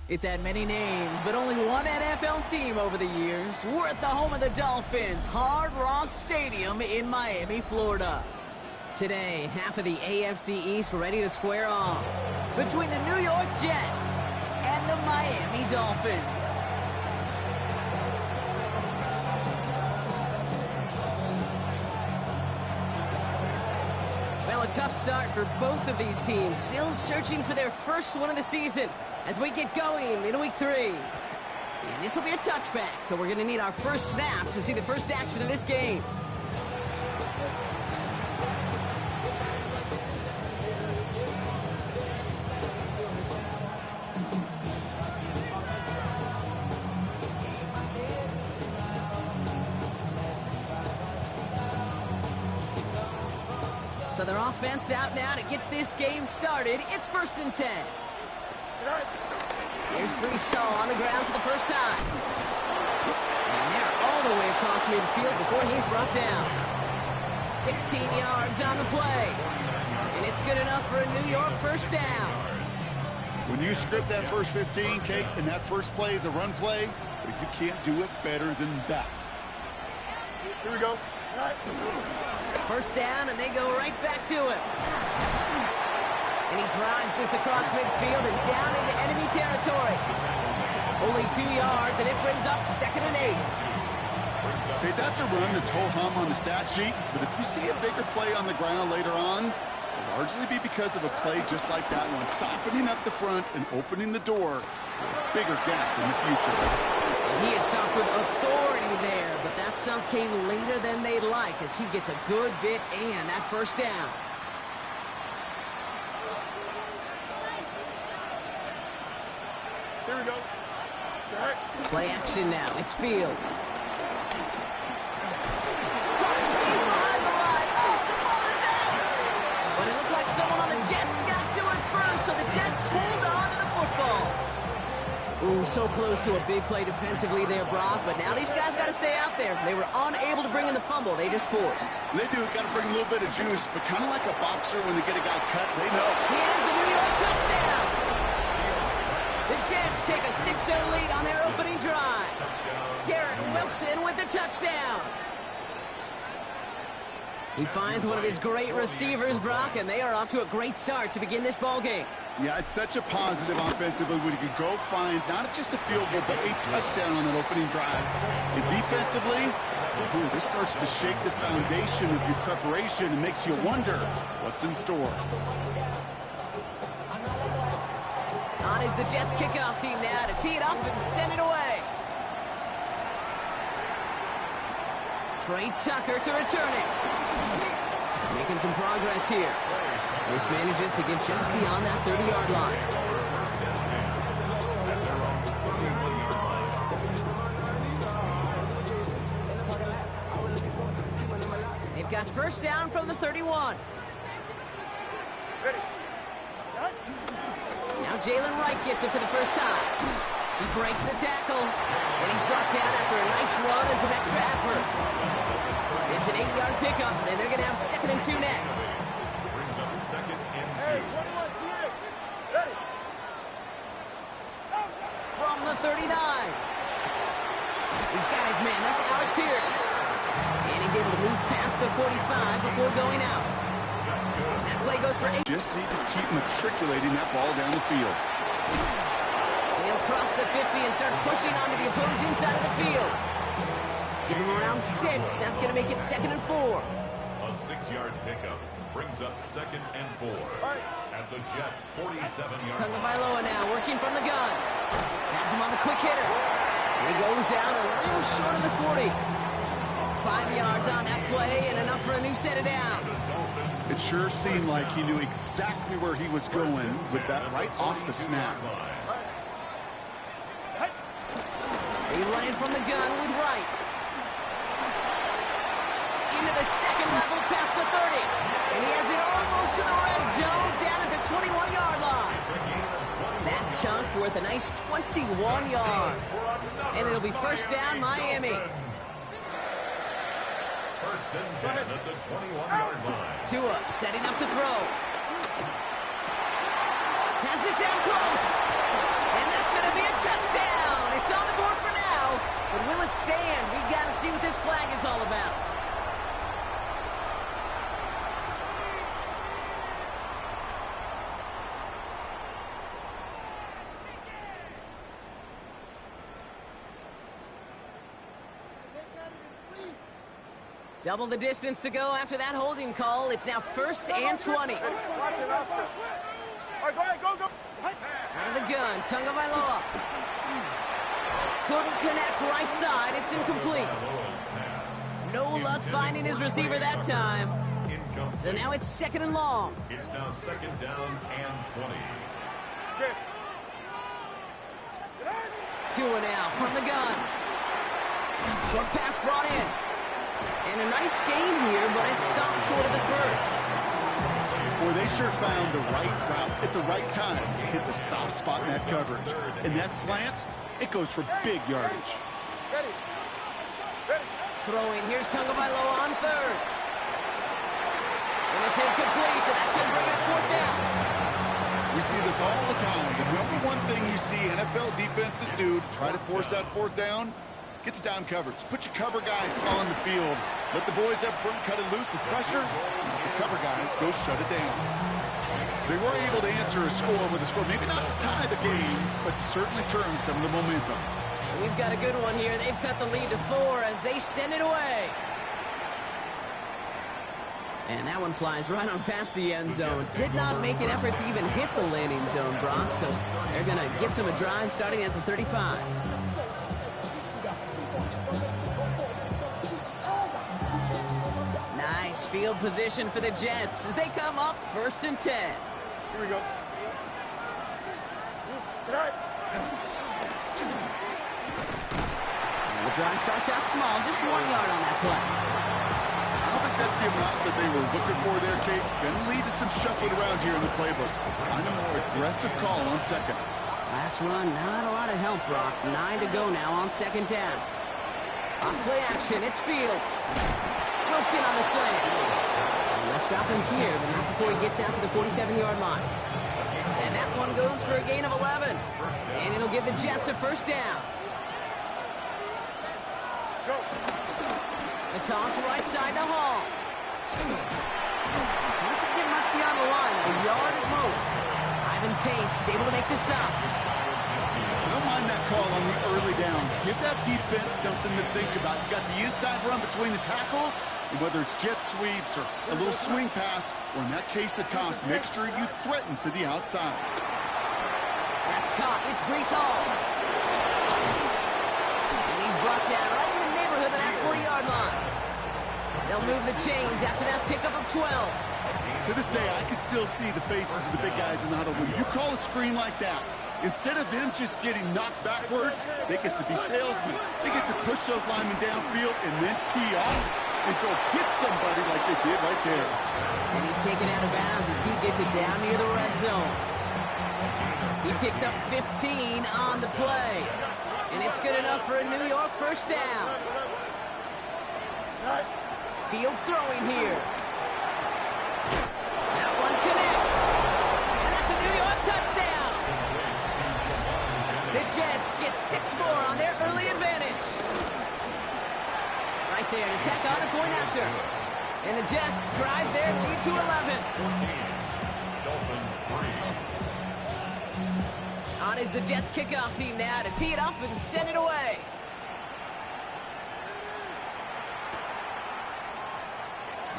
It's had many names, but only one NFL team over the years. We're at the home of the Dolphins, Hard Rock Stadium in Miami, Florida. Today, half of the AFC East ready to square off between the New York Jets and the Miami Dolphins. Well, a tough start for both of these teams, still searching for their first win of the season as we get going in week 3. And this will be a touchback, so we're going to need our first snap to see the first action of this game. So their offense out now to get this game started. It's 1st and 10. Here's Breesall on the ground for the first time. And they're all the way across midfield before he's brought down. 16 yards on the play. And it's good enough for a New York first down. When you script that first 15, Kate, and that first play is a run play, you can't do it better than that. Here we go. All right. First down, and they go right back to him. And he drives this across midfield and down into enemy territory. Only 2 yards, and it brings up 2nd and 8. Okay, that's a run that's ho-hum on the stat sheet, but if you see a bigger play on the ground later on, it'll largely be because of a play just like that one, softening up the front and opening the door for a bigger gap in the future. He is stopped with authority there, but that stop came later than they'd like as he gets a good bit and that first down. Here we go. Play action now. It's Fields. But it looked like someone on the Jets got to it first, so the Jets hold on to the football. Ooh, so close to a big play defensively there, Brock, but now these guys got to stay out there. They were unable to bring in the fumble. They just forced. They do. Got to bring a little bit of juice, but kind of like a boxer when they get a guy cut, they know. He has the New York touchdown. The Jets take a 6-0 lead on their opening drive. Garrett Wilson with the touchdown. He finds one of his great receivers, Brock, and they are off to a great start to begin this ball game. Yeah, it's such a positive offensively when you can go find not just a field goal, but a touchdown on that opening drive. And defensively, ooh, this starts to shake the foundation of your preparation and makes you wonder what's in store. On is the Jets kickoff team now to tee it up and send it away. Trey Tucker to return it. Making some progress here. This manages to get just beyond that 30-yard line. They've got first down from the 31. Now Jalen Wright gets it for the first time. He breaks the tackle, and he's brought down after a nice run and some extra effort. It's an 8-yard pickup, and they're going to have 2nd and 2 next. From the 39. These guys, man, that's Alec Pierce. And he's able to move past the 45 before going out. That play goes for 8. Just need to keep matriculating that ball down the field. And he'll cross the 50 and start pushing onto the opposing side of the field. Give him around 6. That's going to make it 2nd and 4. A 6-yard pickup brings up 2nd and 4. At the Jets' 47-yard line. Tagovailoa now working from the gun. Has him on the quick hitter. He goes out a little short of the 40. 5 yards on that play and enough for a new set of downs. It sure seemed like he knew exactly where he was going with that right off the snap. He running from the gun with Wright. Into the 2nd level past the 30. And he has it almost to the red zone down at the 21-yard line. That chunk worth a nice 21 yards. And it'll be first down Miami. First and 10 at the 21-yard line. Tua setting up to throw. Has it down close. And that's going to be a touchdown. It's on the board for now. But will it stand? We got to see what this flag is all about. Double the distance to go after that holding call. It's now 1st and 20. Watch it, Oscar. All right, go ahead, go. Out of the gun, Tagovailoa. Couldn't connect right side. It's incomplete. No luck finding his receiver that time. So now it's 2nd and long. It's now 2nd down and 20. 2 and out from the gun. Short pass brought in. And a nice game here, but it stopped short of the first. Boy, they sure found the right route at the right time to hit the soft spot in that coverage. And that slant, it goes for big yardage. Ready. Throwing, here's Tagovailoa on 3rd. And it's incomplete, and that's going to bring it 4th down. We see this all the time. The number one thing you see NFL defenses do to try to force that 4th down, gets down coverage. Put your cover guys on the field. Let the boys up front cut it loose with pressure. And let the cover guys go shut it down. They were able to answer a score with a score. Maybe not to tie the game, but to certainly turn some of the momentum. We've got a good one here. They've cut the lead to 4 as they send it away. And that one flies right on past the end zone. Did not make an effort to even hit the landing zone, Brock. So they're going to gift him a drive starting at the 35. Nice field position for the Jets as they come up 1st and 10. Here we go. Good night. The drive starts out small, just 1 yard on that play. I don't think that's the amount that they were looking for there, Kate. Going to lead to some shuffling around here in the playbook. Find a more aggressive call on 2nd. Last run, not a lot of help, Brock. 9 to go now on 2nd down. Off play action, it's Fields. Wilson on the slant. And they'll stop him here, but not before he gets out to the 47-yard line. And that one goes for a gain of 11. And it'll give the Jets a 1st down. Go. The toss right side to Hall. Doesn't get much beyond the line, a yard at most. Ivan Pace able to make the stop. I don't mind that call on the early downs. Give that defense something to think about. You got the inside run between the tackles, and whether it's jet sweeps or a little swing pass, or in that case a toss, make sure you threaten to the outside. That's caught. It's Breece Hall. And he's brought down right in the neighborhood of that 40-yard line. They'll move the chains after that pickup of 12. To this day, I can still see the faces of the big guys in the huddle. When you call a screen like that, instead of them just getting knocked backwards, they get to be salesmen. They get to push those linemen downfield and then tee off and go hit somebody like they did right there. And he's taken out of bounds as he gets it down near the red zone. He picks up 15 on the play. And it's good enough for a New York 1st down. Field throwing here. That one connects. And that's a New York touchdown. The Jets get 6 more on their early advantage. Right there to tack on a point after. And the Jets drive their lead to 11. 14. Dolphins 3. On is the Jets kickoff team now to tee it up and send it away.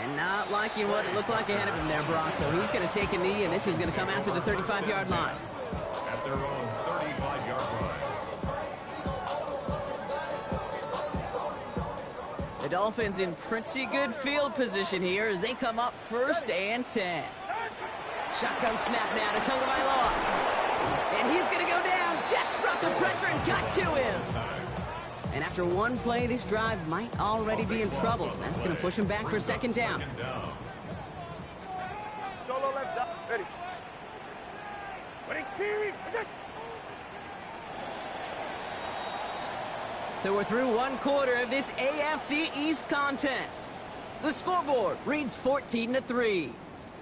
And not liking what it looked like ahead of him there, Brock. So he's going to take a knee, and this is going to come out to the 35-yard line. At their own 35-yard line. The Dolphins in pretty good field position here as they come up 1st and 10. Shotgun snap now to Tagovailoa. And he's going to go down. Jets brought the pressure and got to him. And after one play, this drive might already be in trouble. That's going to push him back for 2nd down. Solo left side. Ready. So we're through 1 quarter of this AFC East contest. The scoreboard reads 14-3.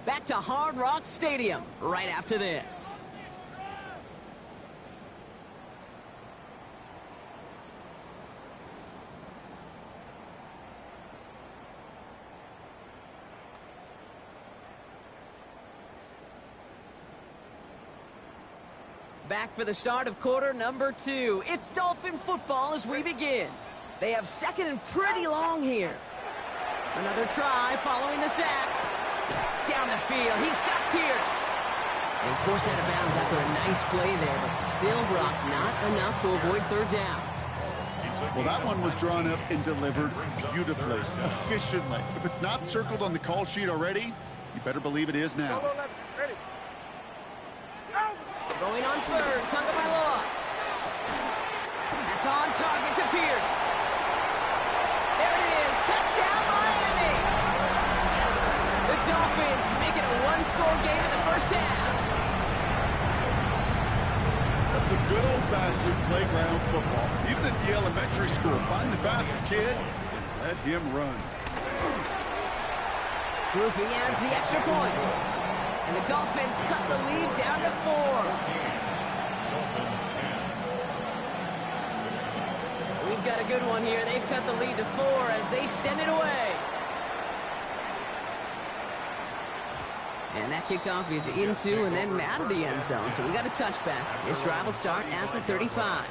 Back to Hard Rock Stadium right after this. Back for the start of quarter number 2. It's Dolphin football as we begin. They have second and pretty long here. Another try following the sack. Down the field, he's got Pierce. And he's forced out of bounds after a nice play there, but still, Brock, not enough to avoid third down. Well, that one was drawn up and delivered beautifully, efficiently. If it's not circled on the call sheet already, you better believe it is now. Ready. Going on third, Tagovailoa. That's on target to Pierce. There it is, touchdown Miami! The Dolphins make it a one-score game in the first half. That's some good old-fashioned playground football. Even at the elementary school, find the fastest kid and let him run. Groupie adds the extra point. And the Dolphins cut the lead down to 4. We've got a good one here. They've cut the lead to 4 as they send it away. And that kickoff is into and then out of the end zone. So we got a touchback. This drive will start at the 35.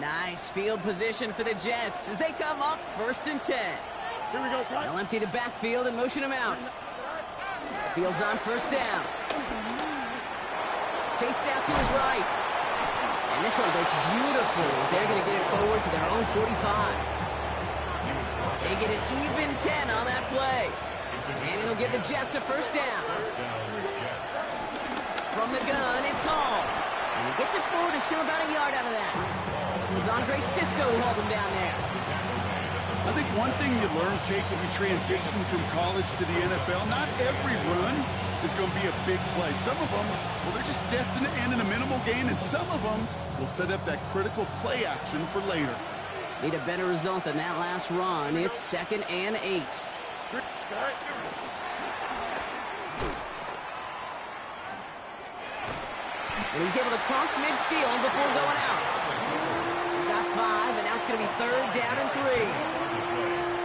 Nice field position for the Jets as they come up 1st and 10. Here we go, son. They'll empty the backfield and motion him out. Fields on 1st down. Chased out to his right. And this one breaks beautifully as they're going to get it forward to their own 45. They get an even 10 on that play. And it'll give the Jets a 1st down. From the gun, it's Hall. And he gets it forward to still about a yard out of that. It was Andre Sisco who hauled him down there. I think one thing you learn, Kate, when you transition from college to the NFL, not every run is going to be a big play. Some of them, well, they're just destined to end in a minimal gain, and some of them will set up that critical play action for later. Need a better result than that last run. It's 2nd and 8. And he's able to cross midfield before going out. Got 5, and now it's going to be 3rd down and 3.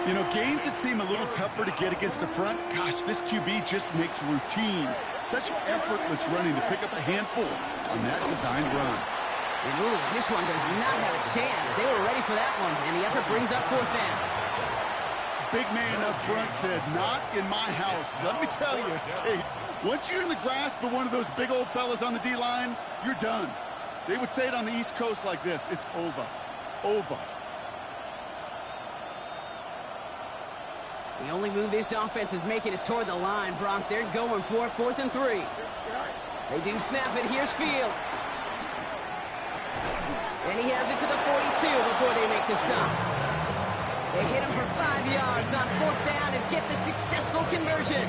You know, gains that seem a little tougher to get against the front, gosh, this QB just makes routine such effortless running to pick up a handful on that designed run. And ooh, this one does not have a chance. They were ready for that one, and the effort brings up 4th down. Big man up front said, not in my house. Let me tell you, Kate, once you're in the grasp of one of those big old fellas on the D-line, you're done. They would say it on the East Coast like this, it's over. Over. The only move this offense is making is toward the line, Brock. They're going for it, 4th and 3. They do snap it. Here's Fields. And he has it to the 42 before they make the stop. They hit him for 5 yards on 4th down and get the successful conversion.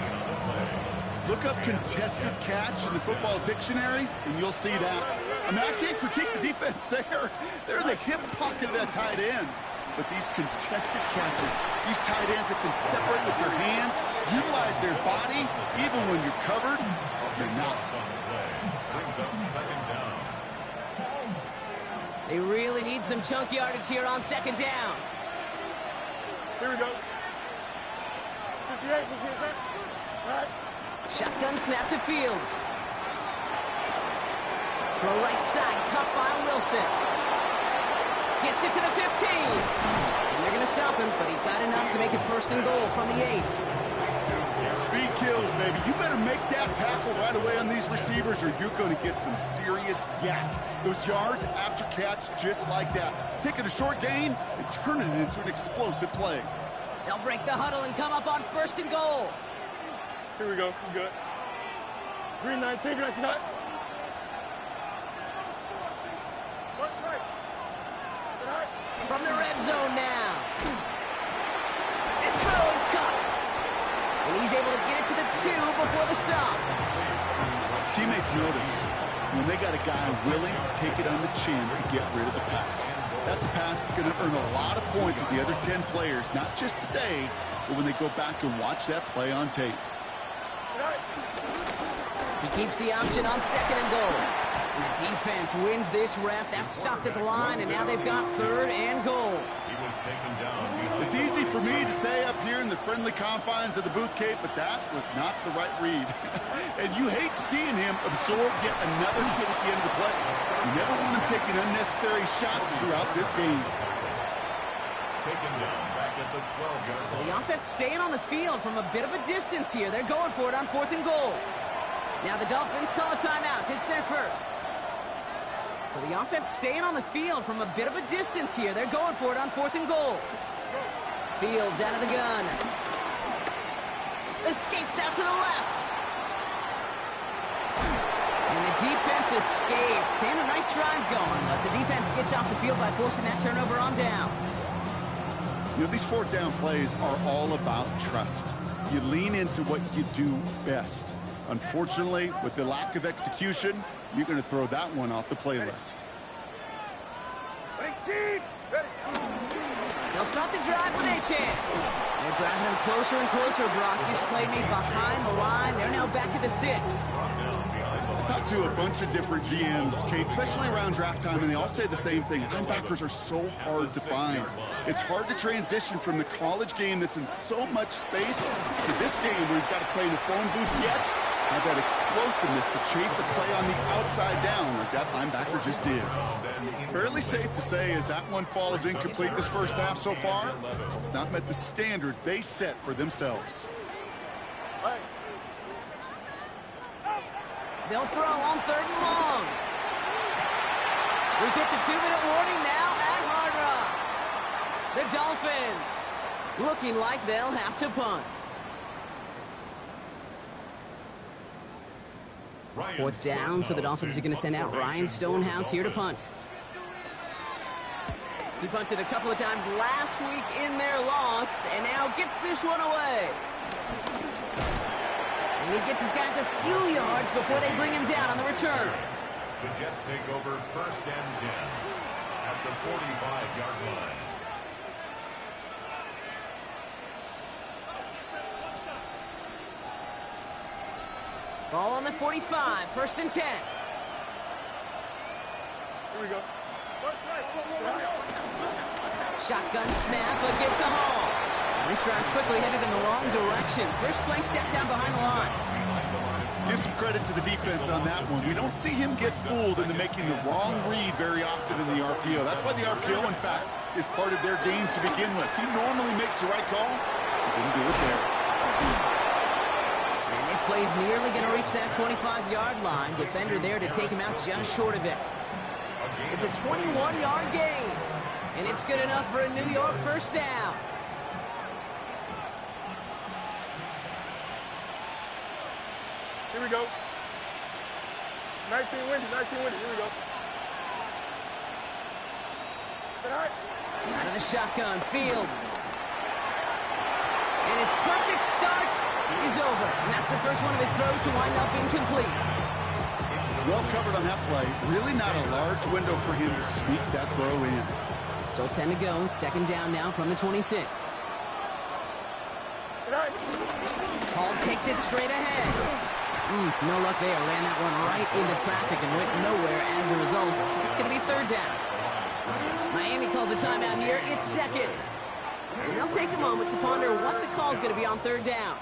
Look up contested catch in the football dictionary, and you'll see that. I mean, I can't critique the defense there. They're in the hip pocket of that tight end. But these contested catches, these tight ends that can separate with their hands, utilize their body, even when you're covered, you're not. They really need some chunk yardage here on 2nd down. Here we go. 58, you see that? All right. Shotgun snap to Fields. Throw right side, caught by Wilson. Gets it to the 15. And they're going to stop him, but he got enough to make it 1st and goal from the 8. Speed kills, baby. You better make that tackle right away on these receivers or you're going to get some serious yak. Those yards after catch just like that. Taking a short gain and turning it into an explosive play. They'll break the huddle and come up on 1st and goal. Here we go. We good. Green 9, take it right side. What's right? Is it right? From the red zone now. This throw is caught. And he's able to get it to the 2 before the stop. Teammates notice when they got a guy willing to take it on the chin to get rid of the pass. That's a pass that's going to earn a lot of points with the other 10 players, not just today, but when they go back and watch that play on tape. He keeps the option on 2nd and goal. And the defense wins this rep. That's stopped at the line, and now they've got 3rd and goal. He was taken down behind. It's easy for me to say up here in the friendly confines of the booth, Kate, but that was not the right read. And you hate seeing him absorb yet another hit at the end of the play. You never want him taking unnecessary shots throughout this game. Taken down back at the 12-yard line. The offense staying on the field from a bit of a distance here. They're going for it on 4th and goal. Now the Dolphins call a timeout. It's their first. So the offense staying on the field from a bit of a distance here. They're going for it on 4th and goal. Fields out of the gun. Escapes out to the left. And the defense escapes. And a nice drive going, but the defense gets off the field by forcing that turnover on downs. You know, these 4th down plays are all about trust. You lean into what you do best. Unfortunately, with the lack of execution, you're going to throw that one off the playlist. They'll start the drive with a chance. They're driving them closer and closer, Brock. This play made behind the line. They're now back at the 6. I talked to a bunch of different GMs, Kate, especially around draft time, and they all say the same thing. Linebackers are so hard to find. It's hard to transition from the college game that's in so much space to this game where you've got to play in the phone booth yet have that explosiveness to chase a play on the outside down like that linebacker just did. Fairly safe to say as that one falls incomplete this first half so far, it's not met the standard they set for themselves. They'll throw on 3rd and long. We get the 2-minute warning now at Hard Rock. The Dolphins looking like they'll have to punt. 4th down, so the Dolphins are going to send out Ryan Stonehouse here to punt. He punted a couple of times last week in their loss, and now gets this one away. And he gets his guys a few yards before they bring him down on the return. The Jets take over 1st and 10 at the 45-yard line. Ball on the 45, 1st and 10. Here we go. Shotgun snap, a give to Hall. This drive's quickly headed in the wrong direction. First play set down behind the line. Give some credit to the defense on that one. We don't see him get fooled into making the wrong read very often in the RPO. That's why the RPO, in fact, is part of their game to begin with. He normally makes the right call. He didn't do it there. And this play's nearly going to reach that 25-yard line. Defender there to take him out just short of it. It's a 21-yard gain, and it's good enough for a New York first down. Here we go. 19 windy, 19 windy. Here we go. Say hi. Out of the shotgun, Fields. And his perfect start is over. And that's the first one of his throws to wind up incomplete. Well covered on that play. Really not a large window for him to sneak that throw in. Still 10 to go. 2nd down now from the 26. Hall takes it straight ahead. No luck there. Ran that one right into traffic and went nowhere as a result. It's going to be 3rd down. Miami calls a timeout here. It's 2nd. And they'll take a moment to ponder what the call is going to be on 3rd down.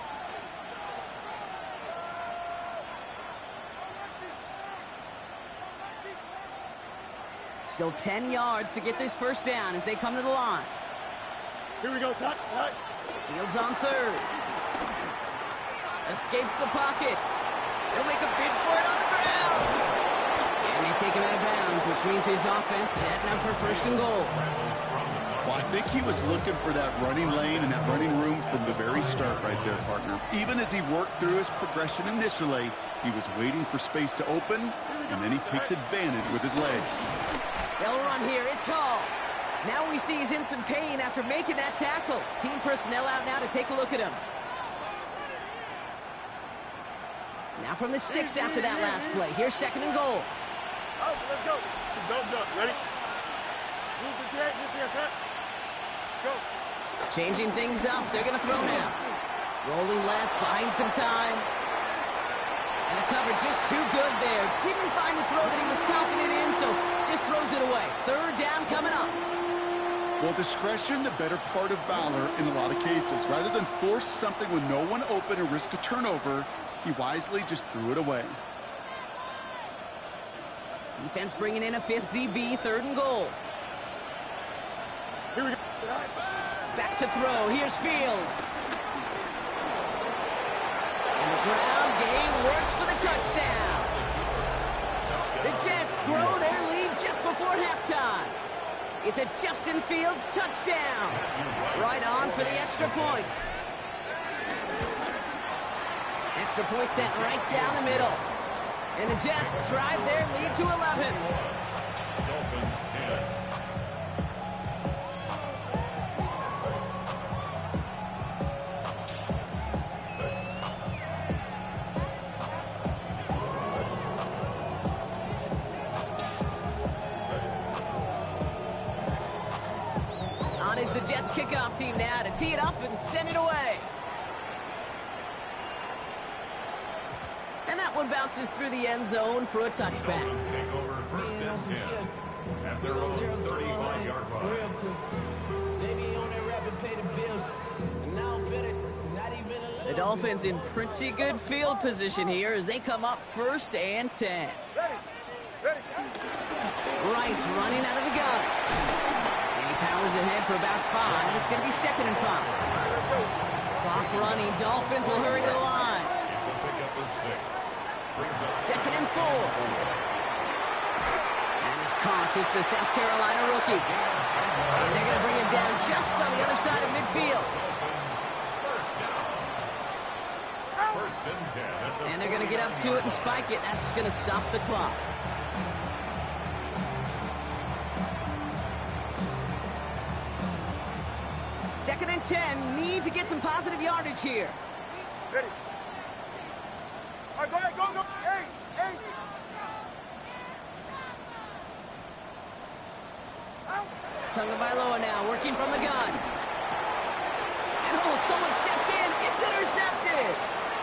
Still 10 yards to get this first down as they come to the line. Here we go, son. Right. Fields on 3rd. Escapes the pocket. They'll make a bid for it on the ground. And they take him out of bounds, which means his offense setting up for 1st and goal. Well, I think he was looking for that running lane and that running room from the very start right there, partner. Even as he worked through his progression initially, he was waiting for space to open, and then he takes advantage with his legs. They'll run here. It's Hall. Now we see he's in some pain after making that tackle. Team personnel out now to take a look at him. Now from the 6 after that last play. Here's 2nd and goal. Oh, let's go. Don't jump. Ready? Move the head. Move the head. Go. Changing things up. They're going to throw now. Rolling left, buying some time. And the cover just too good there. Didn't find the throw that he was confident in, so just throws it away. Third down coming up. Well, discretion, the better part of valor in a lot of cases. Rather than force something with no one open and risk a turnover, he wisely just threw it away. Defense bringing in a fifth DB, 3rd and goal. Here we go. Back to throw. Here's Fields. And the ground game works for the touchdown. The Jets grow their lead just before halftime. It's a Justin Fields touchdown. Right on for the extra point. Extra point sent right down the middle. And the Jets drive their lead to 11. Dolphins 10. On is the Jets kickoff team now to tee it up and send it away. And that one bounces through the end zone for a touchback. Dolphins take over 1st and 10 at their own 35-yard line. The Dolphins in pretty good field position here as they come up 1st and 10. Wright's running out of the gun. And he powers ahead for about 5. It's going to be 2nd and 5. Clock running. Dolphins will hurry to the line. It's a pickup of 6. Brings up 2nd and 4. And his caught. It's the South Carolina rookie. And they're going to bring him down just on the other side of midfield. First and 10 at the And they're going to get up to it and spike it. That's going to stop the clock. Second and 10. Need to get some positive yardage here. Ready. All right, go ahead, go. Hey. Tagovailoa now working from the gun. And oh, someone stepped in. It's intercepted.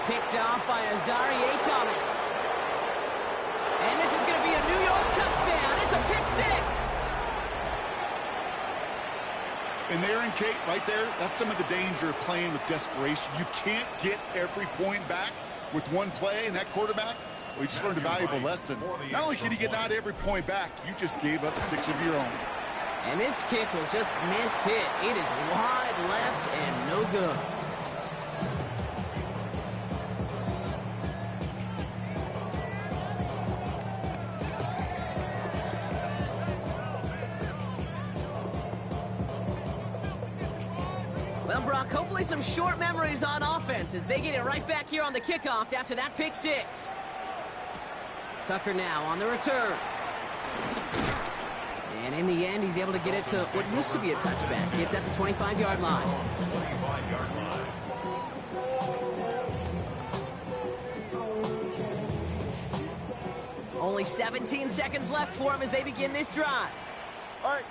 Picked off by Azarie Thomas. And this is going to be a New York touchdown. It's a pick 6. And there and Kate, right there, that's some of the danger of playing with desperation. You can't get every point back with one play, and that quarterback, well, he just learned a valuable lesson. Not only can you get not every point back, you just gave up 6 of your own. And this kick was just miss-hit. It is wide left and no good. Well, Brock, hopefully some short memories on offense as they get it right back here on the kickoff after that pick 6. Tucker now on the return. And in the end, he's able to get it to what used to be a touchback. It's at the 25-yard line. 25-yard line. Only 17 seconds left for him as they begin this drive. All right.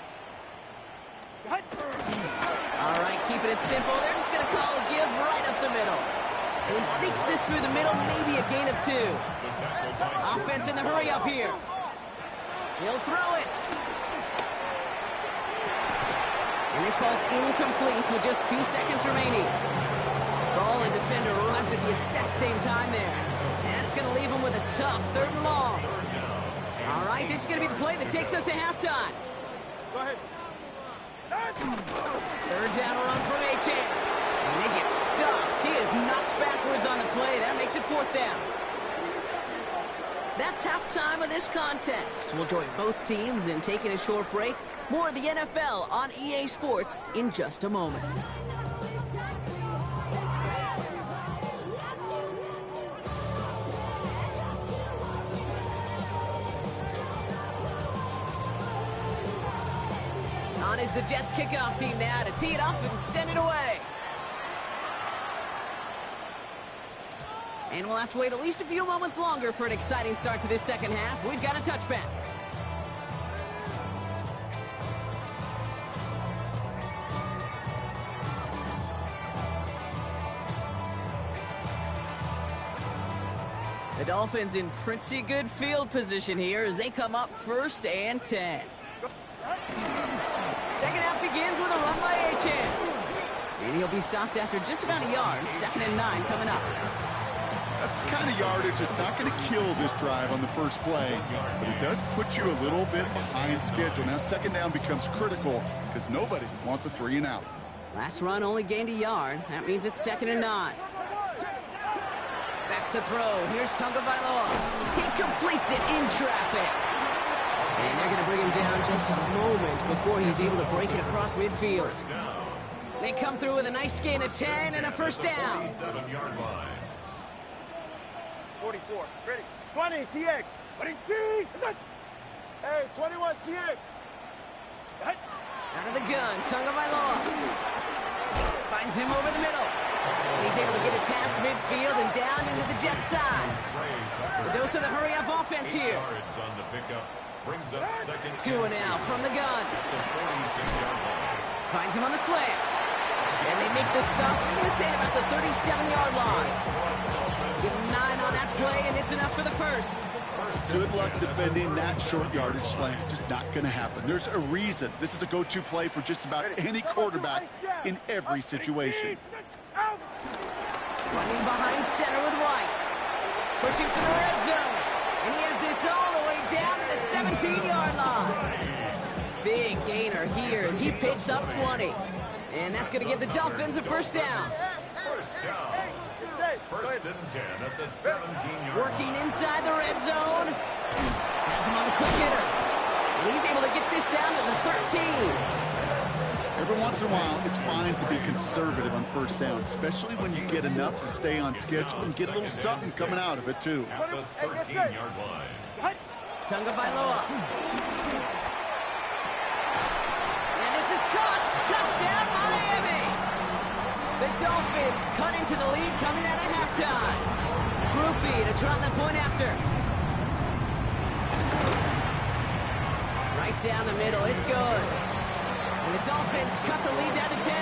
All right, keeping it simple. They're just going to call a give right up the middle. And he sneaks this through the middle, maybe a gain of 2. Offense in the hurry up here. He'll throw it. And this falls incomplete with just 2 seconds remaining. Ball and defender arrived at the exact same time there. And that's going to leave him with a tough 3rd and long. All right, this is going to be the play that takes us to halftime. Go ahead. 3rd down run from H.A. And they get stuffed. He is knocked backwards on the play. That makes it 4th down. That's halftime of this contest. We'll join both teams in taking a short break. More of the NFL on EA Sports in just a moment. On is the Jets kickoff team now to tee it up and send it away. And we'll have to wait at least a few moments longer for an exciting start to this second half. We've got a touchback. The Dolphins in pretty good field position here as they come up 1st and 10. Second half begins with a run by Achane. And he'll be stopped after just about a yard. 2nd and 9 coming up. That's the kind of yardage that's not going to kill this drive on the first play, but it does put you a little bit behind schedule. Now 2nd down becomes critical because nobody wants a 3 and out. Last run only gained a yard. That means it's 2nd and 9. Back to throw. Here's Tagovailoa. He completes it in traffic. And they're going to bring him down just a moment before he's able to break it across midfield. They come through with a nice gain of 10 and a 1st down. 7-yard line. 44. Ready. 20, TX. 20, T. Hey, 21, TX. Out of the gun, Tagovailoa. Finds him over the middle. And he's able to get it past midfield and down into the Jets side. The dose of the hurry-up offense here. Yards on the pickup. Brings up 2nd 2 and out from the gun. at the 46-yard line. Finds him on the slant. And they make the stop. I'm going to say about the 37-yard line. Give him 9 on that play, and it's enough for the 1st. Good luck defending that short yardage slant. Just not going to happen. There's a reason. This is a go-to play for just about any quarterback in every situation. Running behind center with White. Pushing for the red zone. And he has this all the way down to the 17-yard line. Big gainer here as he picks up 20. And that's going to give the Dolphins a 1st down. First down. 1st and 10 at the 17-yard line. Working inside the red zone. Has him on the quick hitter. And he's able to get this down to the 13. Every once in a while, it's fine to be conservative on 1st down, especially when you get enough to stay on schedule and get a little something coming out of it, too. At the 13-yard line. Tagovailoa. And this is caught. Touchdown, Miami. The Dolphins cut into the lead coming out of halftime. Groupie to draw the point after. Right down the middle. It's good. And the Dolphins cut the lead down to 10. 17.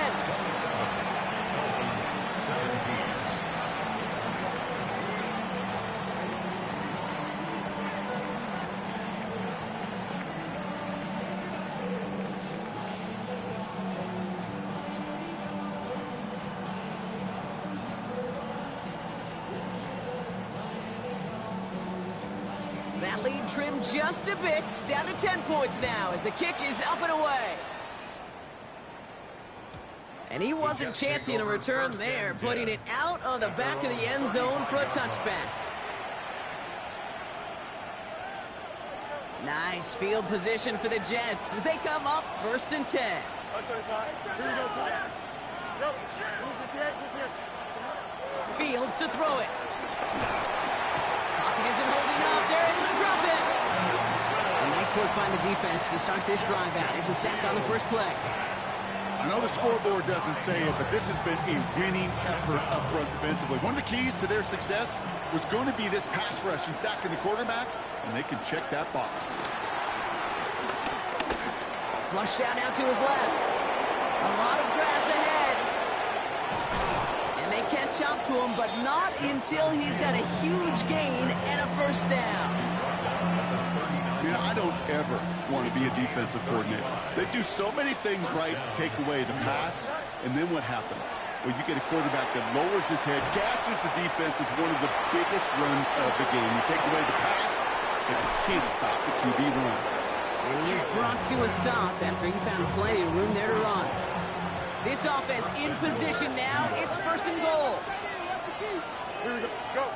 That lead trimmed just a bit. Down to 10 points now as the kick is up and away. And he wasn't chancing a return there, putting it out on the back of the end zone for a touchback. Nice field position for the Jets as they come up 1st and 10. Fields to throw it. Pocket isn't holding up. They're able to drop it. A nice work by the defense to start this drive out. It's a sack on the 1st play. I know the scoreboard doesn't say it, but this has been a winning effort up front defensively. One of the keys to their success was going to be this pass rush and sacking the quarterback, and they can check that box. Flush out now to his left. A lot of grass ahead. And they catch up to him, but not until he's got a huge gain and a 1st down. You know, I don't ever want to be a defensive coordinator. They do so many things right to take away the pass, and then what happens? Well, you get a quarterback that lowers his head, gashes the defense with one of the biggest runs of the game. You take away the pass, but you can't stop the QB run. And he is brought to a stop after he found plenty of room there to run. This offense in position now. It's 1st and goal. Here we go. Go.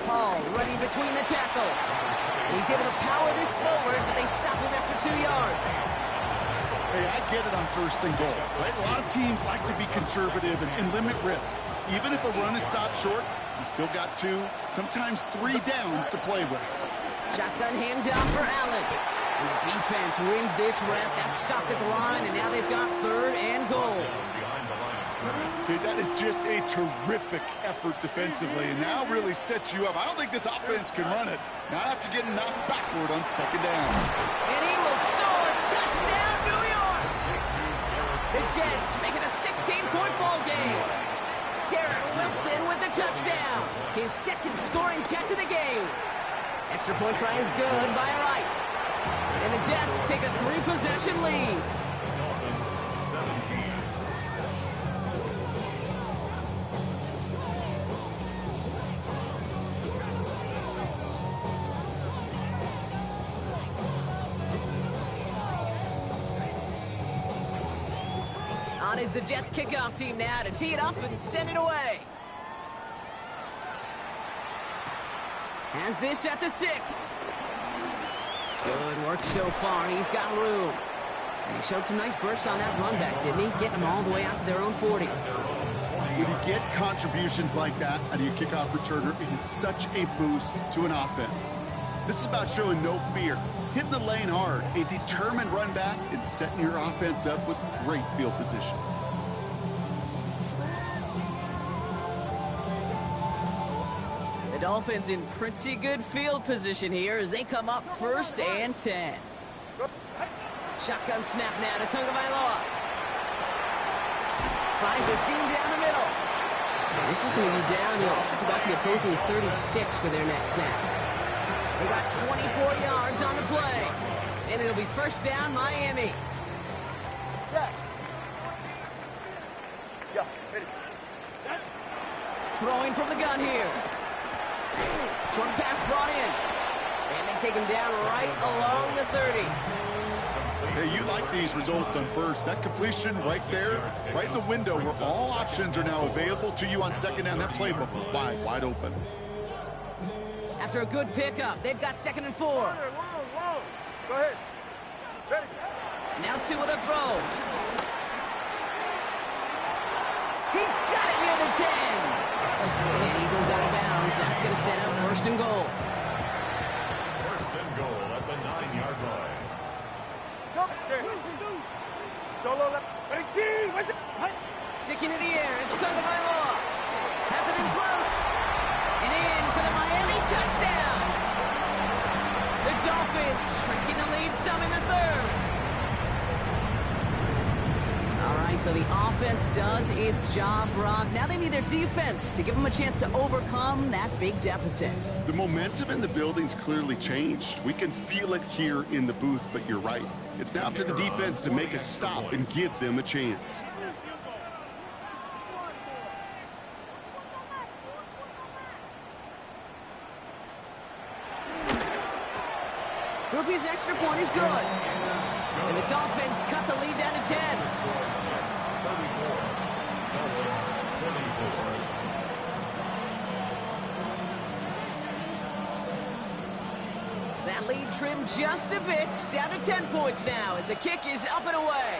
Paul running between the tackles. He's able to power this forward, but they stop him after 2 yards. Hey, I get it on 1st and goal, right? A lot of teams like to be conservative and limit risk. Even if a run is stopped short, you still got 2, sometimes 3 downs to play with. Shotgun hand down for Allen. And the defense wins this rep. That's stopped at the line, and now they've got 3rd and goal. Behind the line of scrimmage. Okay, that is just a terrific effort defensively, and now really sets you up. I don't think this offense can run it, not after getting knocked backward on 2nd down. And he will score. Touchdown, New York! The Jets make it a 16-point ball game. Garrett Wilson with the touchdown. His second scoring catch of the game. Extra point try is good by Wright. And the Jets take a 3-possession lead. Dolphins 17. On is the Jets kickoff team now to tee it up and send it away. Has this at the 6. Good work so far. He's got room. And he showed some nice bursts on that run back, didn't he? Getting them all the way out to their own 40. When you get contributions like that out of your kickoff returner, it is such a boost to an offense. This is about showing no fear, hitting the lane hard, a determined run back, and setting your offense up with great field position. The Dolphins in pretty good field position here as they come up 1st and 10. Shotgun snap now to Tagovailoa. Finds a seam down the middle. And this is going to be downhill. Looks like about the opposing 36 for their next snap. They got 24 yards on the play. And it'll be 1st down, Miami. Throwing from the gun here. Short pass brought in. And they take him down right along the 30. Hey, you like these results on first. That completion right there, right in the window where all options are now available to you on 2nd down. That playbook wide open. After a good pickup, they've got 2nd and 4. Go ahead. Ready. Now 2 with a throw. He's got it near the 10. And he goes out of bounds. That's going to set up 1st and goal. 1st and goal at the 9-yard line. Sticking to the air. It's Tagovailoa. Has it in close. And in for the Miami touchdown. The Dolphins shrinking the lead some in the 3rd. All right, so the offense does its job, Brock. Now they need their defense to give them a chance to overcome that big deficit. The momentum in the building's clearly changed. We can feel it here in the booth, but you're right. It's now up to the defense to make a stop and give them a chance. Groupie's extra point is good. And the Dolphins cut the lead down to 10. That lead trimmed just a bit, down to 10 points now as the kick is up and away.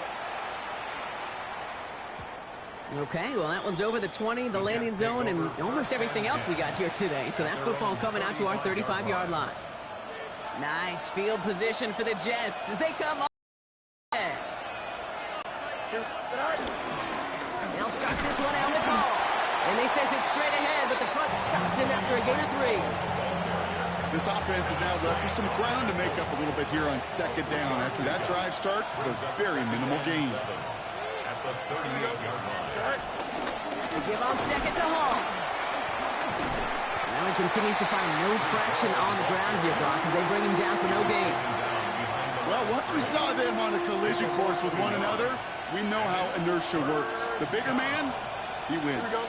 Okay, well, that one's over the 20, the landing zone, and almost everything else we got here today. So that football coming out to our 35-yard line. Nice field position for the Jets as they come on. They'll start this one out with ball. And they send it straight ahead, but the front stops him after a gain of 3. This offense is now left with some ground to make up a little bit here on 2nd down. After that drive starts with a very minimal gain. At the 38-yard line. They give on 2nd to Hall. Now he continues to find no traction on the ground here, Brock, as they bring him down for no gain. Well, once we saw them on a collision course with one another, we know how inertia works. The bigger man, he wins. Here we go.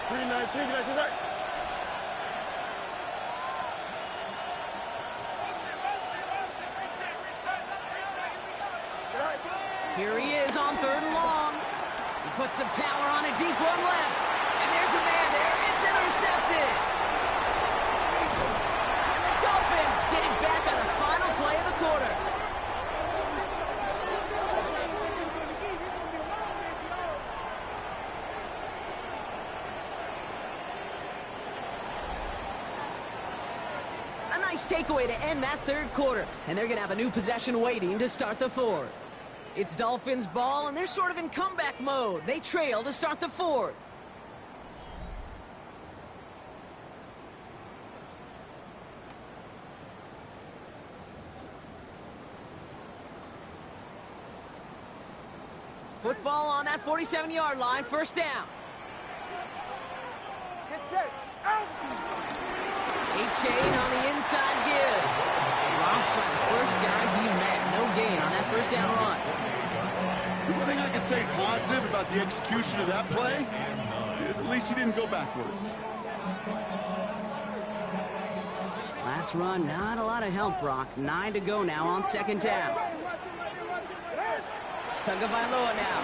319, right. Here he is on 3rd and long. He puts some power on a deep one left. And there's a man there. It's intercepted. And the Dolphins get it back on the final play of the quarter. A nice takeaway to end that 3rd quarter. And they're going to have a new possession waiting to start the 4th. It's Dolphins ball, and they're sort of in comeback mode. They trail to start the 4th. Football on that 47-yard line, 1st down. Get set. Out. A-Chain on the inside give. Drops by the first guy he met. No gain on that first down run. The one thing I can say positive about the execution of that play is at least he didn't go backwards. Last run, not a lot of help, Brock. 9 to go now on second down. Tagovailoa now.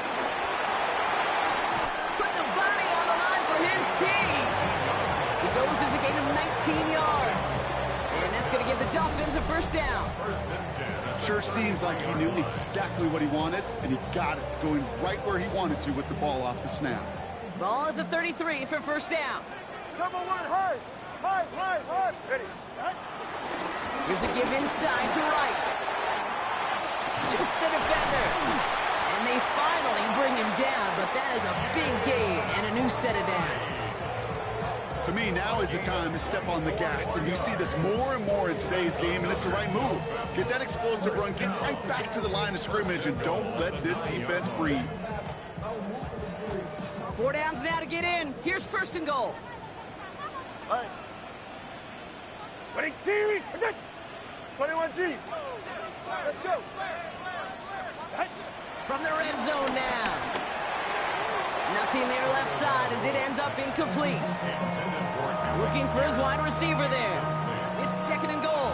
Put the body on the line for his team. He goes as a gain of 19 yards. And that's going to give the Dolphins a first down. Sure seems like he knew exactly what he wanted, and he got it, going right where he wanted to with the ball off the snap. Ball at the 33 for first down. Double one, high. High, high, high. Ready. Set. Here's a give inside to right. Juke the defender. And they finally bring him down, but that is a big gain and a new set of downs. To me, now is the time to step on the gas, and you see this more and more in today's game, and it's the right move. Get that explosive run, get right back to the line of scrimmage, and don't let this defense breathe. 4 downs now to get in. Here's first and goal. All right. Ready, T. 21G. Let's go. From the red zone now. Nothing there left side as it ends up incomplete. Looking for his wide receiver there. It's second and goal.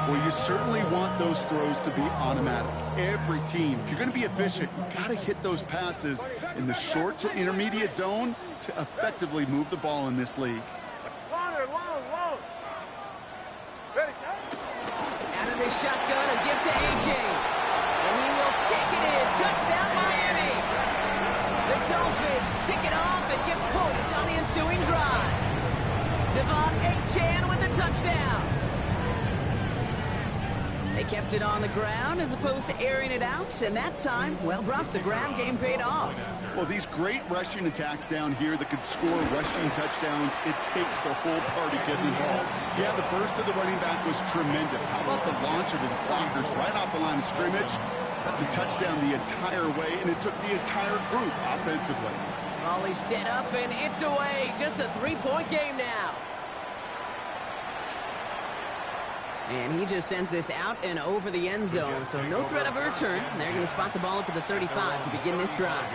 Well, you certainly want those throws to be automatic. Every team, if you're going to be efficient, you got to hit those passes in the short to intermediate zone to effectively move the ball in this league. Longer, long. Ready, Out of this shotgun, a gift to A.J. And he will take it in. Touchdown, Miami. The Dolphins pick it off and get points on the ensuing drive. Devon A-Chan with the touchdown. They kept it on the ground as opposed to airing it out, and that time, well, Brock, the ground game paid off. Well, these great rushing attacks down here that could score rushing touchdowns, it takes the whole party getting involved. Yeah, the burst of the running back was tremendous. How about the launch of his blockers right off the line of scrimmage? That's a touchdown the entire way, and it took the entire group offensively. Raleigh set up, and it's away. Just a 3-point game now. And he just sends this out and over the end zone, so no threat of a return. They're going to spot the ball up at the 35 to begin this drive.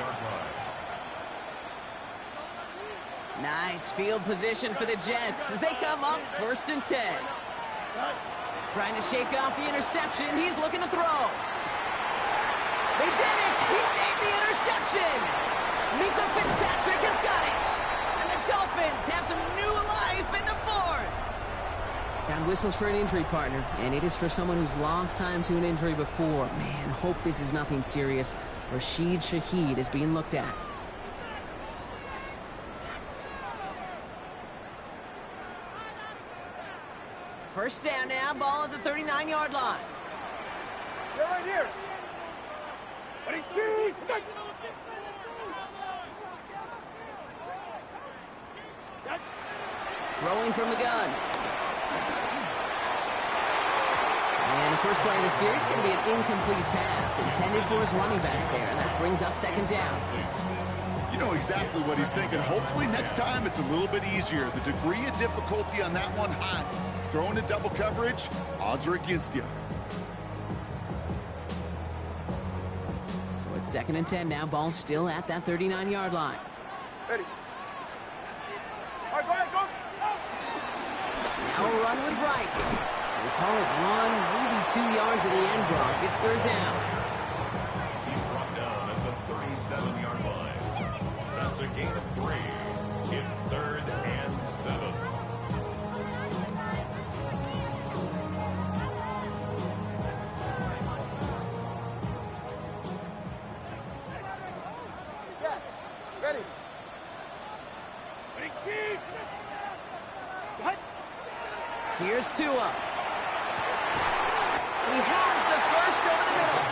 Nice field position for the Jets as they come up first and 10. Trying to shake off the interception. He's looking to throw. They did it! He made the interception! Mika Fitzpatrick has got it! And the Dolphins have some new life in the fourth! Down whistles for an injury partner, and it is for someone who's lost time to an injury before. Man, hope this is nothing serious. Rashid Shaheed is being looked at. First down now, ball at the 39-yard line. They're right here. Ready, T. Throwing from the gun. And the first play of the series is going to be an incomplete pass intended for his running back there, and that brings up second down. You know exactly what he's thinking. Hopefully next time it's a little bit easier. The degree of difficulty on that one high. Throwing to double coverage, odds are against you. So it's second and 10 now. Ball still at that 39-yard line. Ready. All right, go ahead, go. Now a run with right. We'll call it 1, maybe 2 yards at the end block. It's third down. He's brought down at the 37-yard line. That's a gain of 3. It's third and 7. Yeah. Ready. Ready, T. What? Here's Tua. He has the first over the middle.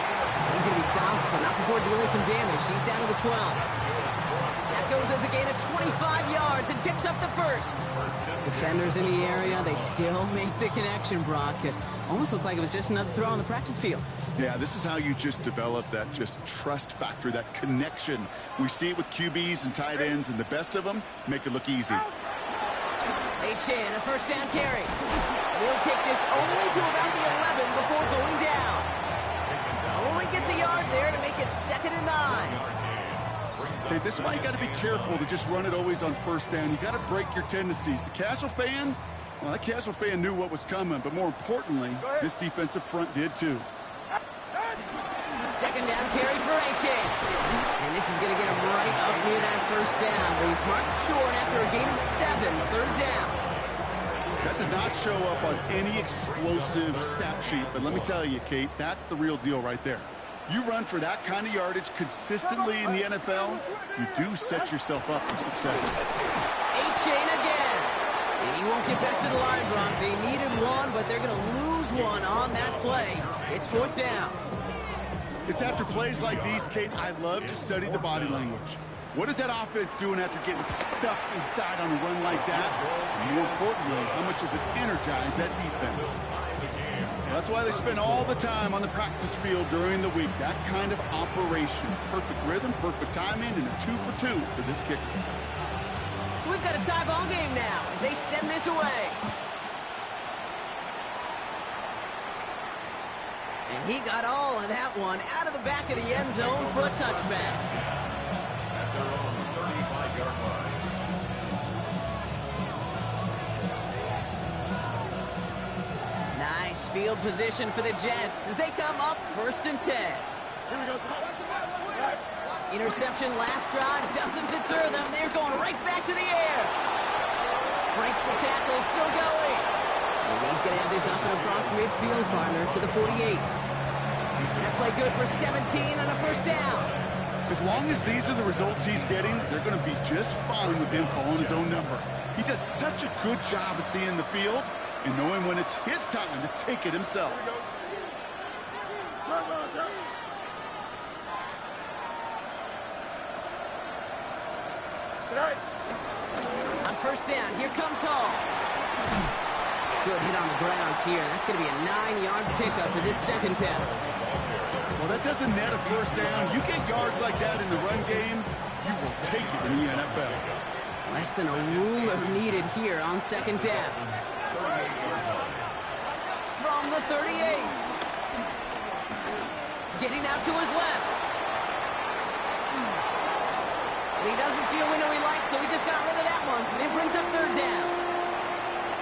He's going to be stopped, but not before dealing some damage. He's down to the 12. That goes as a gain of 25 yards and picks up the first. Defenders in the area, they still make the connection, Brock. It almost looked like it was just another throw on the practice field. Yeah, this is how you just develop that just trust factor, that connection. We see it with QBs and tight ends, and the best of them make it look easy. A first down carry. He'll take this only to about the 11 before going down. Only gets a yard there to make it 2nd and 9. Okay, this is why you got to be careful to just run it always on first down. You got to break your tendencies. The casual fan, well, that casual fan knew what was coming, but more importantly, this defensive front did too. 2nd down carry for A-Chain. And this is going to get him right up near that first down, but he's marked short after a gain of 7, 3rd down. That does not show up on any explosive stat sheet, but let me tell you, Kate, that's the real deal right there. You run for that kind of yardage consistently in the NFL, you do set yourself up for success. A-Chain again. And he won't get back to the line, Brock. They needed one, but they're going to lose one on that play. It's 4th down. It's after plays like these, Kate, I love to study the body language. What is that offense doing after getting stuffed inside on a run like that? And more importantly, how much does it energize that defense? That's why they spend all the time on the practice field during the week. That kind of operation. Perfect rhythm, perfect timing, and a 2 for 2 for this kicker. So we've got a tie ball game now as they send this away. And he got all of that one out of the back of the end zone for a touchback. At their own 35-yard line. Nice field position for the Jets as they come up 1st and 10. Here we go. Interception last drive doesn't deter them. They're going right back to the air. Breaks the tackle, still going. And he's going to have this up and across midfield, partner, to the 48. That play good for 17 and a first down. As long as these are the results he's getting, they're going to be just fine with him calling his own number. He does such a good job of seeing the field and knowing when it's his time to take it himself. On first down, here comes Hall. Good hit on the grounds here. That's going to be a 9-yard pickup as it's 2nd down. Well, that doesn't net a first down. You get yards like that in the run game, you will take it in the NFL. Less than a ruler needed here on 2nd down. From the 38. Getting out to his left. And he doesn't see a window he likes, so he just got rid of that one. It brings up 3rd down.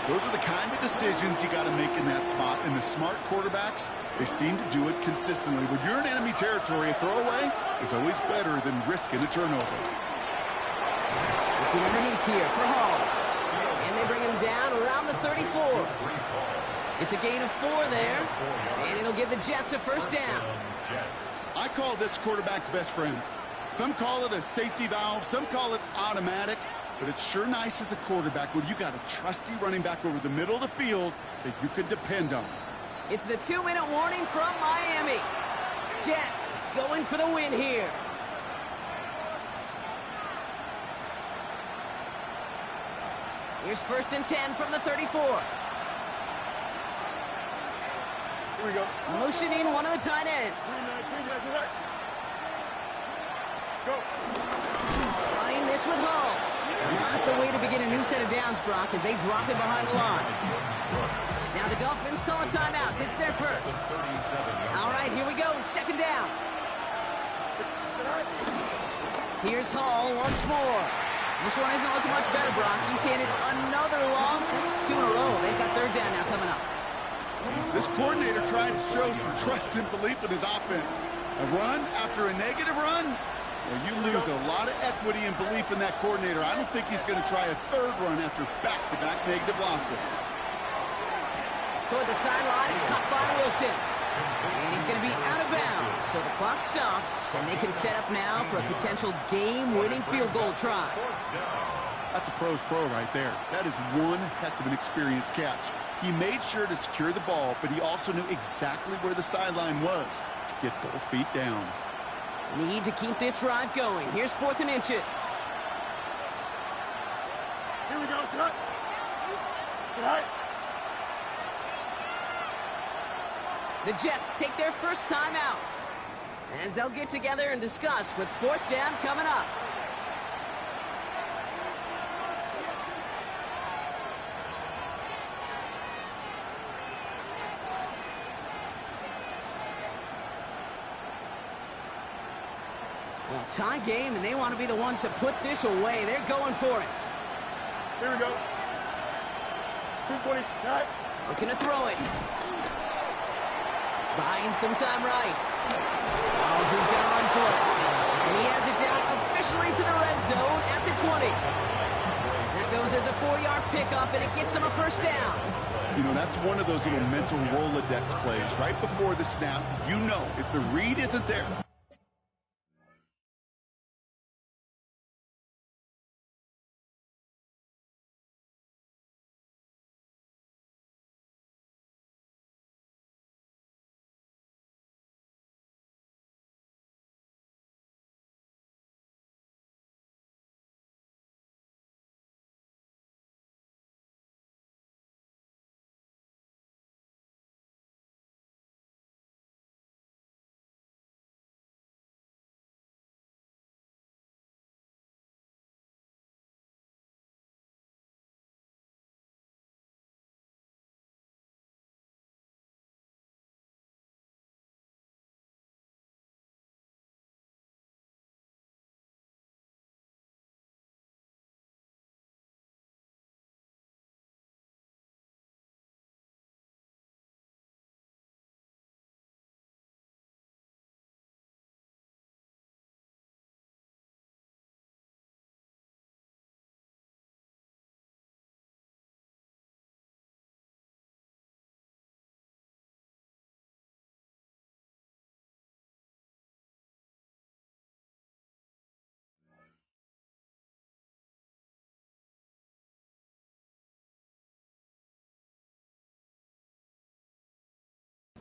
Those are the kind of decisions you got to make in that spot. And the smart quarterbacks, they seem to do it consistently. When you're in enemy territory, a throwaway is always better than risking a turnover. Looking underneath here for Hall. And they bring him down around the 34. It's a gain of 4 there. And it'll give the Jets a first down. I call this quarterback's best friend. Some call it a safety valve. Some call it automatic. But it's sure nice as a quarterback when you got a trusty running back over the middle of the field that you can depend on. It's the 2-minute warning from Miami. Jets going for the win here. Here's 1st and 10 from the 34. Here we go. Motioning one of the tight ends. Go. Running this with Hall. Not the way to begin a new set of downs, Brock, as they drop it behind the line. Now the Dolphins call a timeout. It's their first. All right, here we go. 2nd down. Here's Hall once more. This one isn't looking much better, Brock. He's handed another loss. It's 2 in a row. They've got 3rd down now coming up. This coordinator tried to show some trust and belief in his offense. A run after a negative run? Well, you lose a lot of equity and belief in that coordinator. I don't think he's going to try a 3rd run after back-to-back negative losses. Toward the sideline and caught by Wilson. And he's going to be out of bounds. So the clock stops, and they can set up now for a potential game-winning field goal try. That's a pro's pro right there. That is one heck of an experienced catch. He made sure to secure the ball, but he also knew exactly where the sideline was to get both feet down. Need to keep this drive going. Here's 4th and inches. Here we go. Sit up. Sit high. The Jets take their first time out, as they'll get together and discuss with fourth down coming up. Well, tie game, and they want to be the ones to put this away. They're going for it. Here we go. 220. Right. Looking to throw it. Buying some time right. Oh, he's going to run for it. And he has it down officially to the red zone at the 20. That goes as a 4-yard pickup, and it gets him a first down. You know, that's one of those little mental Rolodex plays. Right before the snap, you know if the read isn't there.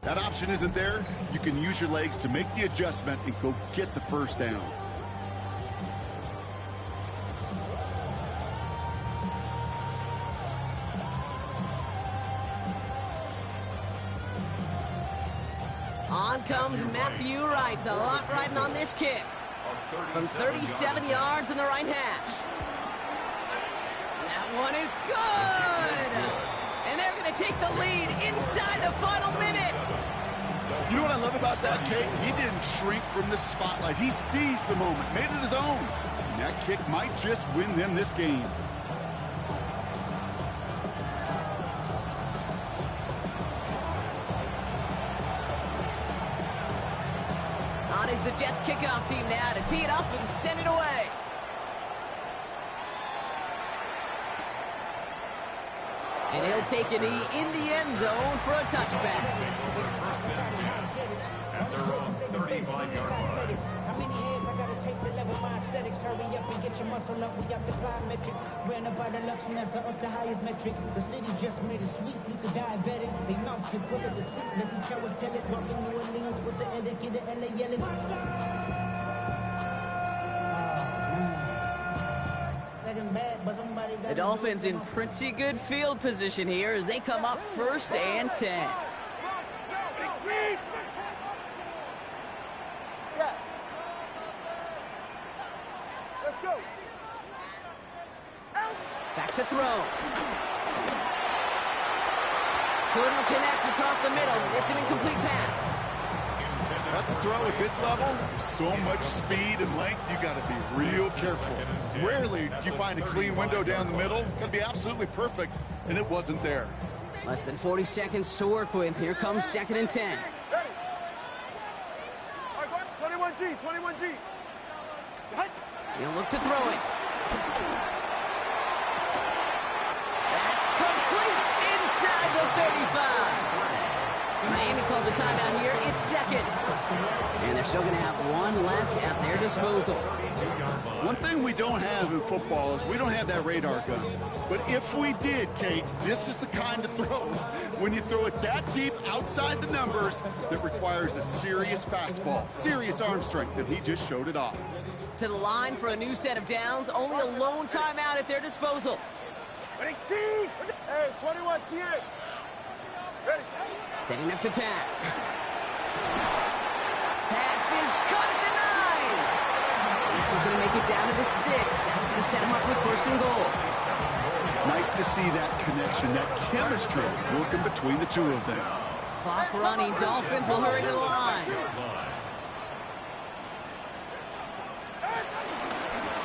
That option isn't there. You can use your legs to make the adjustment and go get the first down. On comes Matthew Wright. A lot riding on this kick. From 37 yards in the right hash. That one is good. And they're going to take the lead inside the final minute. You know what I love about that kick? He didn't shrink from the spotlight. He seized the moment, made it his own. And that kick might just win them this game. On is the Jets kickoff team now to tee it up and send it away. And he'll take a knee in the end zone for a touchback. At their own 35-yard line. How many hands I gotta take to level my aesthetics? Hurry up and get your muscle up. We up the plyometric. Ran up by the luxuries up the highest metric. The city just made it sweet. People diabetic. They mouth get full of deceit. Let these cowards tell it. Walking New Orleans with the etiquette of LA yelling. The Dolphins in pretty good field position here as they come up first and 10. Let's go. Back to throw. Couldn't connect across the middle. It's an incomplete pass. That's a throw at this level. So much speed and length, you got to be real careful. Rarely do you find a clean window down the middle. Got to be absolutely perfect, and it wasn't there. Less than 40 seconds to work with. Here comes 2nd and 10. Ready. All right, go ahead. 21G, 21G. He'll look to throw it. That's complete inside the 35. Miami calls a timeout here. It's second. And they're still going to have one left at their disposal. One thing we don't have in football is we don't have that radar gun. But if we did, Kate, this is the kind of throw, when you throw it that deep outside the numbers, that requires a serious fastball, serious arm strength, and he just showed it off. To the line for a new set of downs. Only a lone timeout at their disposal. Ready, team. Hey, 21, T8. Setting up to pass. Pass is caught at the 9. This is going to make it down to the 6. That's going to set him up with first and goal. Nice to see that connection, that chemistry working between the two of them. Clock running. Dolphins will hurry to the line.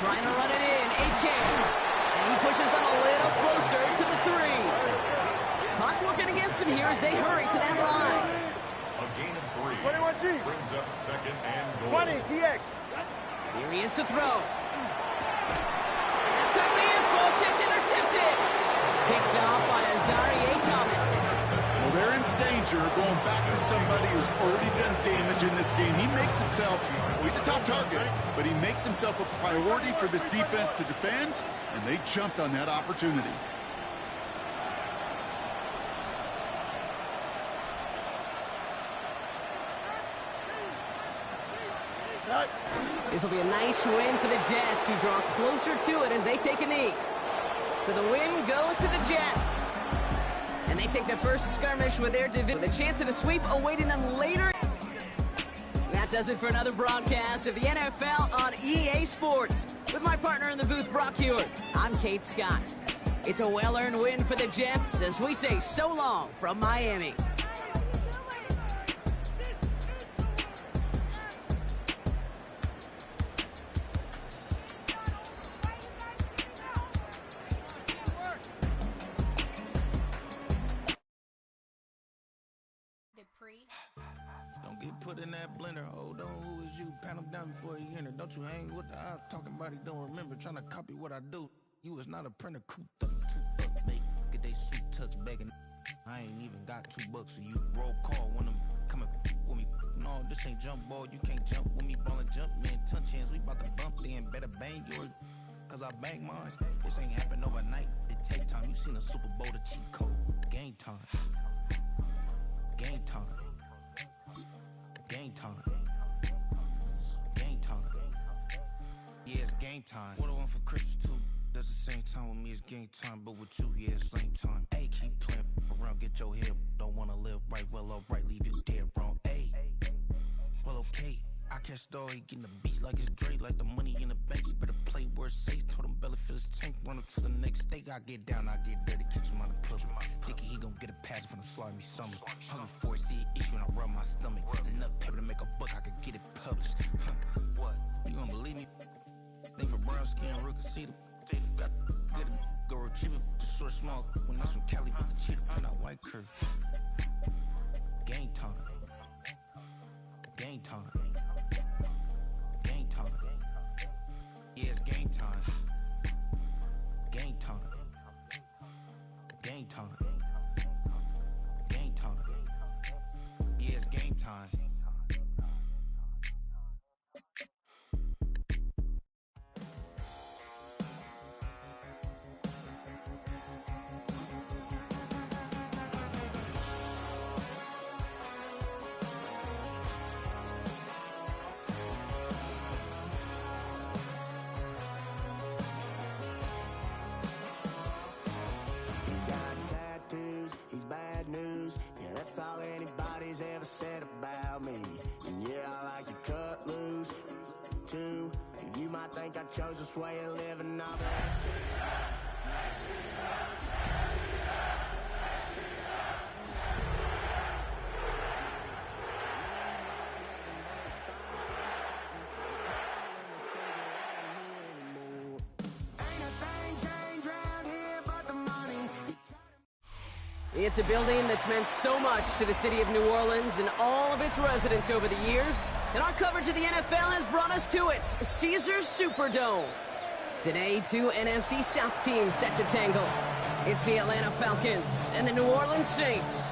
Trying to run it in. A-Chain. And he pushes them a little closer to the 3. Clock working against him here as they hurry to that line. A gain of 3. 21G. Brings up second and goal. 20, TX. Here he is to throw. That could be it, folks. It's intercepted. Picked off by Azari A. Thomas. Well, they're in danger going back to somebody who's already done damage in this game. He makes himself, well, he's a top target, but he makes himself a priority for this defense to defend, and they jumped on that opportunity. This will be a nice win for the Jets, who draw closer to it as they take a knee. So the win goes to the Jets. And they take their first skirmish with their division, with a chance at a sweep awaiting them later. That does it for another broadcast of the NFL on EA Sports. With my partner in the booth, Brock Hewitt, I'm Kate Scott. It's a well-earned win for the Jets as we say so long from Miami. Don't get put in that blender. Hold on, who is you? Pat him down before he enter. Don't you hang with the ops talking about he don't remember. Trying to copy what I do. You is not a printer. Cooped up, too up, mate. Get they suit tucks begging. I ain't even got $2, so you roll call when I'm coming with me. No, this ain't jump ball. You can't jump with me. Ballin' jump, man. Touch hands. We bout to bump then. Better bang yours, cause I bang mine. This ain't happen overnight. It take time. You seen a Super Bowl, the cheat code. Game time. Game time. Game time. Game time. Yeah, it's game time. What I want for Christmas too. That's the same time with me, it's game time. But with you, yeah, it's same time. Hey, keep playing around, get your head. Don't wanna live right, well, alright, leave you dead wrong. Hey, well, okay. I catch the dog, he getting the beat like it's Dre, like the money in the bank. You better play where it's safe. Told him belly fill his tank, run up to the next stake. I get down, I get dirty, catch him on the public. Thinking he gon' get a pass from the slime me summer. Hungry for it, see an issue and I rub my stomach. Enough paper to make a book, I could get it published. What? You don't believe me? Think for brown skin, real can see them. Got good, go retrieve it, short, small. When that's from Cali with the cheetah, print out white curve. Game time. Game time. Game time. Yeah, it's game time. Game time. Game time. Game time. Yeah, it's game time. That's all anybody's ever said about me. And yeah, I like to cut loose, too. And you might think I chose this way of living, all that. It's a building that's meant so much to the city of New Orleans and all of its residents over the years. And our coverage of the NFL has brought us to it, Caesars Superdome. Today, two NFC South teams set to tangle. It's the Atlanta Falcons and the New Orleans Saints.